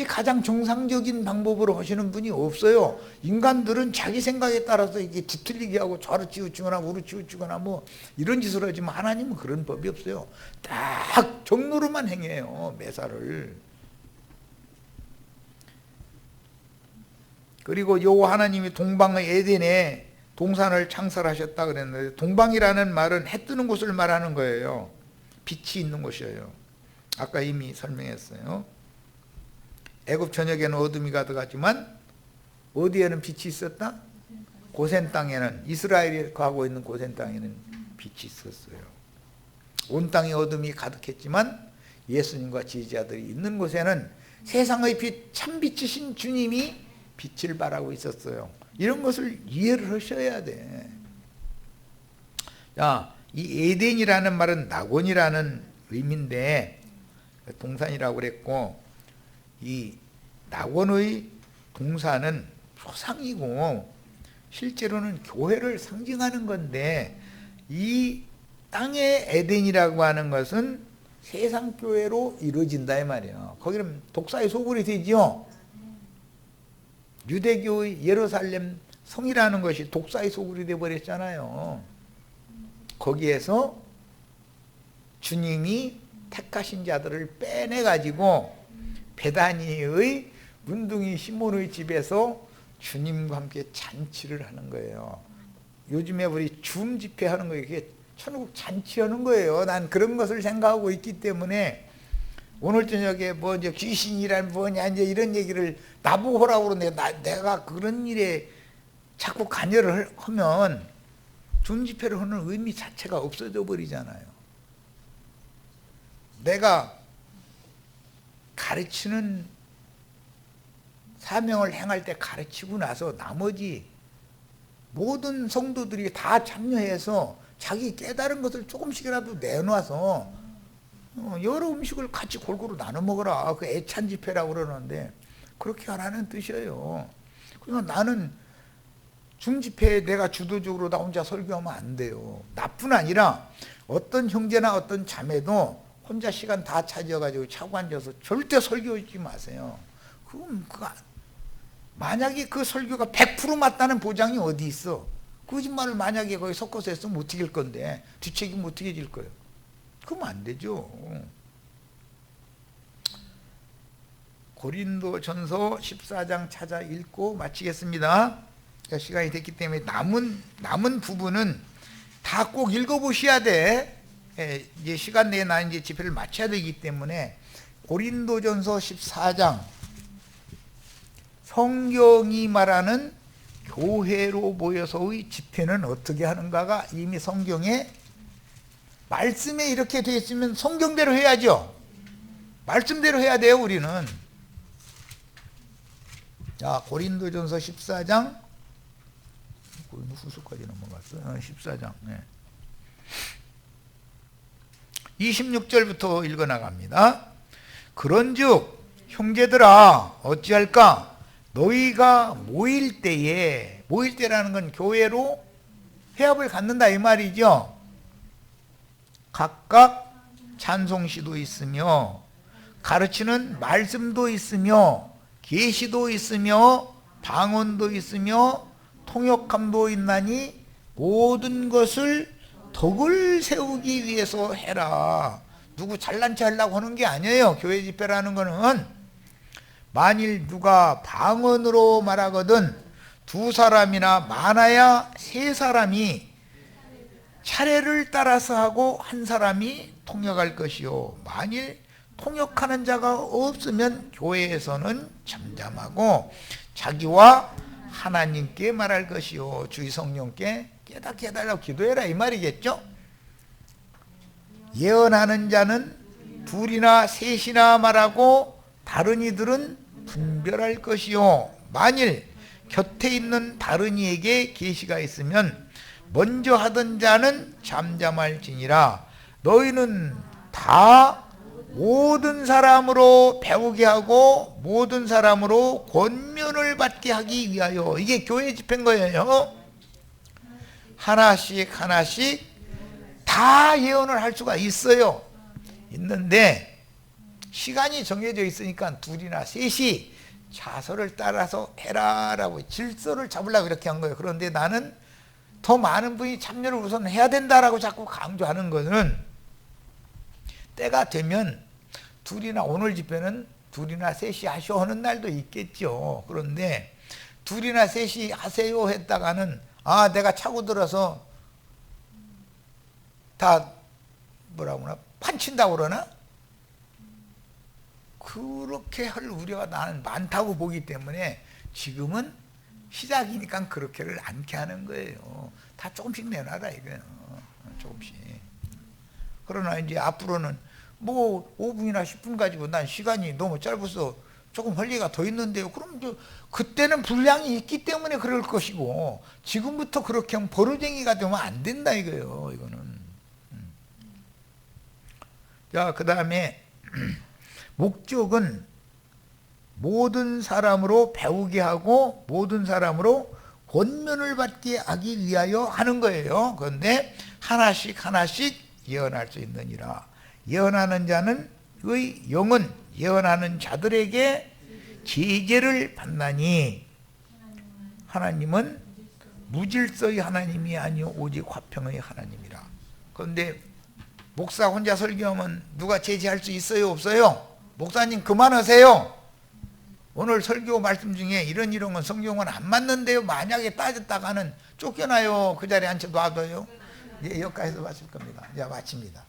가장 정상적인 방법으로 하시는 분이 없어요. 인간들은 자기 생각에 따라서 이게 뒤틀리게 하고 좌로 치우치거나 우로 치우치거나 뭐 이런 짓을 하지만 하나님은 그런 법이 없어요. 딱 정로로만 행해요. 매사를. 그리고 여호와 하나님이 동방의 에덴에 동산을 창설하셨다 그랬는데 동방이라는 말은 해 뜨는 곳을 말하는 거예요. 빛이 있는 곳이에요. 아까 이미 설명했어요. 애굽 전역에는 어둠이 가득하지만 어디에는 빛이 있었다? 고센 땅에는, 이스라엘이 가고 있는 고센 땅에는 빛이 있었어요. 온 땅에 어둠이 가득했지만 예수님과 지지자들이 있는 곳에는 세상의 빛, 참빛이신 주님이 빛을 발하고 있었어요. 이런 것을 이해를 하셔야 돼. 자, 이 에덴이라는 말은 낙원이라는 의미인데 동산이라고 그랬고, 이 낙원의 동산은 표상이고 실제로는 교회를 상징하는 건데, 이 땅의 에덴이라고 하는 것은 세상 교회로 이루어진다 이 말이에요. 거기는 독사의 소굴이 되지요. 유대교의 예루살렘 성이라는 것이 독사의 소굴이 되어버렸잖아요. 거기에서 주님이 택하신 자들을 빼내가지고 베다니의 문둥이 시몬의 집에서 주님과 함께 잔치를 하는 거예요. 요즘에 우리 줌 집회 하는 거예요. 이게 천국 잔치하는 거예요. 난 그런 것을 생각하고 있기 때문에 오늘 저녁에 뭐 이제 귀신이란 뭐냐 이제 이런 얘기를 나보고 하라고 그러는데, 내가 그런 일에 자꾸 관여를 하면 줌 집회를 하는 의미 자체가 없어져 버리잖아요. 내가 가르치는 사명을 행할 때 가르치고 나서 나머지 모든 성도들이 다 참여해서 자기 깨달은 것을 조금씩이라도 내놔서 여러 음식을 같이 골고루 나눠 먹어라. 그 애찬 집회라고 그러는데 그렇게 하라는 뜻이에요. 그러니까 나는 중집회에 내가 주도적으로 나 혼자 설교하면 안 돼요. 나뿐 아니라 어떤 형제나 어떤 자매도 혼자 시간 다 차지해가지고 차고 앉아서 절대 설교하지 마세요. 그럼 만약에 그 설교가 100% 맞다는 보장이 어디 있어? 거짓말을 만약에 거기 섞어서 했으면 어떻게 할 건데, 뒷책임 어떻게 질 거예요? 그러면 안 되죠. 고린도전서 14장 찾아 읽고 마치겠습니다. 시간이 됐기 때문에 남은 부분은 다 꼭 읽어보셔야 돼. 이제 시간 내에 나 이제 집회를 마쳐야 되기 때문에 고린도전서 14장, 성경이 말하는 교회로 모여서의 집회는 어떻게 하는가가 이미 성경에 말씀에 이렇게 되어 있으면 성경대로 해야죠. 말씀대로 해야 돼요. 우리는. 자, 고린도전서 14장 후수까지 넘어갔어. 14장 26절부터 읽어나갑니다. 그런즉 형제들아 어찌할까? 너희가 모일 때라는 건 교회로 회합을 갖는다 이 말이죠. 각각 찬송시도 있으며 가르치는 말씀도 있으며 계시도 있으며 방언도 있으며 통역함도 있나니 모든 것을 덕을 세우기 위해서 해라. 누구 잘난 체 하려고 하는 게 아니에요. 교회 집회라는 거는. 만일 누가 방언으로 말하거든 두 사람이나 많아야 세 사람이 차례를 따라서 하고 한 사람이 통역할 것이요. 만일 통역하는 자가 없으면 교회에서는 잠잠하고 자기와 하나님께 말할 것이요. 주의 성령께 깨닫게 해달라고 기도해라 이 말이겠죠. 예언하는 자는 둘이나 셋이나 말하고 다른 이들은 분별할 것이요. 만일 곁에 있는 다른 이에게 계시가 있으면 먼저 하던 자는 잠잠할지니라. 너희는 다 모든 사람으로 배우게 하고 모든 사람으로 권면을 받게 하기 위하여. 이게 교회 집회인 거예요. 하나씩 다 예언을 할 수가 있어요. 있는데 시간이 정해져 있으니까 둘이나 셋이 자서를 따라서 해라라고 질서를 잡으려고 이렇게 한 거예요. 그런데 나는 더 많은 분이 참여를 우선 해야 된다라고 자꾸 강조하는 것은, 때가 되면 둘이나, 오늘 집회는 둘이나 셋이 하셔 하는 날도 있겠죠. 그런데 둘이나 셋이 하세요 했다가는 내가 차고 들어서 다 뭐라고 하나 판친다고 그러나? 그렇게 할 우려가 나는 많다고 보기 때문에 지금은 시작이니까 그렇게를 않게 하는 거예요. 다 조금씩 내놔라 이거예요. 조금씩. 그러나 이제 앞으로는 뭐 5분이나 10분 가지고 난 시간이 너무 짧아서 조금 권리가 더 있는데요. 그럼 그때는 분량이 있기 때문에 그럴 것이고 지금부터 그렇게 하면 버르쟁이가 되면 안 된다 이거예요. 이거는. 자, 그 다음에 목적은 모든 사람으로 배우게 하고 모든 사람으로 권면을 받게 하기 위하여 하는 거예요. 그런데 하나씩 하나씩 예언할 수 있느니라. 예언하는 자는 의 영은 예언하는 자들에게 제재를 받나니 하나님은 무질서의 하나님이 아니요 오직 화평의 하나님이라. 그런데 목사 혼자 설교하면 누가 제재할 수 있어요? 없어요? 목사님 그만하세요. 오늘 설교 말씀 중에 이런 건 성경은 안 맞는데요. 만약에 따졌다가는 쫓겨나요. 그 자리에 앉혀 놔둬요. 예, 여기까지도 마칠 겁니다. 자, 마칩니다.